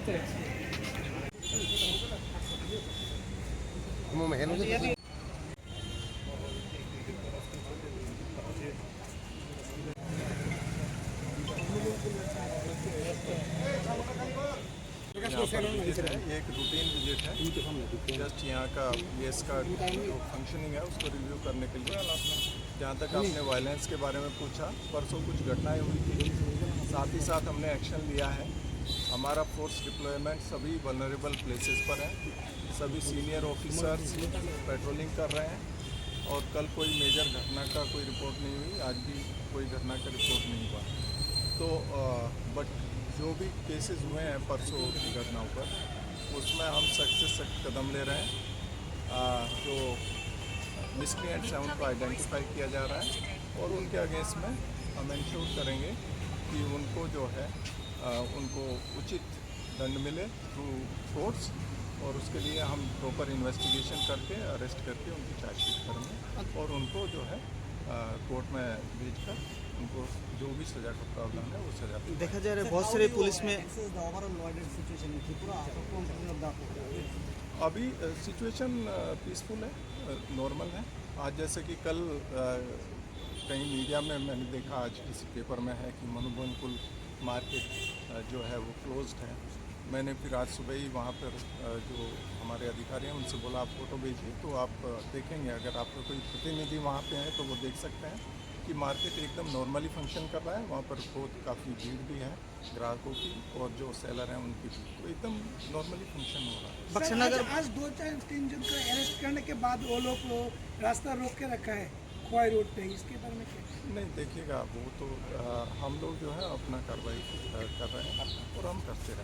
एक routine visit है, just यहाँ का पीएस का जो फंक्शनिंग है उसको रिव्यू करने के लिए। जहाँ तक आपने वायलेंस के बारे में पूछा, परसों कुछ घटनाएं हुई थी, साथ ही साथ हमने एक्शन लिया है। हमारा फोर्स डिप्लॉयमेंट सभी वल्नरेबल प्लेसेस पर है, सभी सीनियर ऑफिसर्स पेट्रोलिंग कर रहे हैं और कल कोई मेजर घटना का कोई रिपोर्ट नहीं हुई, आज भी कोई घटना का रिपोर्ट नहीं हुआ। तो बट जो भी केसेस हुए हैं परसों की घटनाओं पर, उसमें हम सख्त से सख्त कदम ले रहे हैं। जो मिसक्रिएंट्स हैं उनको आइडेंटिफाई किया जा रहा है और उनके अगेंस्ट में हम इंश्योर करेंगे कि उनको जो है उनको उचित दंड मिले थ्रू कोर्ट्स, और उसके लिए हम प्रॉपर इन्वेस्टिगेशन करके अरेस्ट करके उनकी चार्जशीट करेंगे और उनको जो है कोर्ट में भेजकर उनको जो भी सज़ा का प्रावधान है वो सज़ा। देखा जा रहा है बहुत सारे पुलिस में अभी सिचुएशन पीसफुल है, नॉर्मल है। आज जैसे कि कल कहीं मीडिया में मैंने देखा, आज किसी पेपर में है कि मनुबनकुल मार्केट जो है वो क्लोज्ड है। मैंने फिर आज सुबह ही वहाँ पर जो हमारे अधिकारी हैं उनसे बोला आप फ़ोटो भेजिए, तो आप देखेंगे, अगर आपका कोई प्रतिनिधि वहाँ पे है तो वो देख सकते हैं कि मार्केट एकदम नॉर्मली फंक्शन कर रहा है। वहाँ पर बहुत काफ़ी भीड़ भी है ग्राहकों की और जो सेलर हैं उनकी भी, तो एकदम नॉर्मली फंक्शन हो रहा है। बक्सनगर आज 2-3 जन को अरेस्ट करने के बाद वो लोग को रास्ता रोक के रखा है खोई रोड पे, इसके बारे में क्या? नहीं, देखिएगा वो तो हम लोग जो है अपना कार्रवाई कर रहे हैं और हम करते रहें।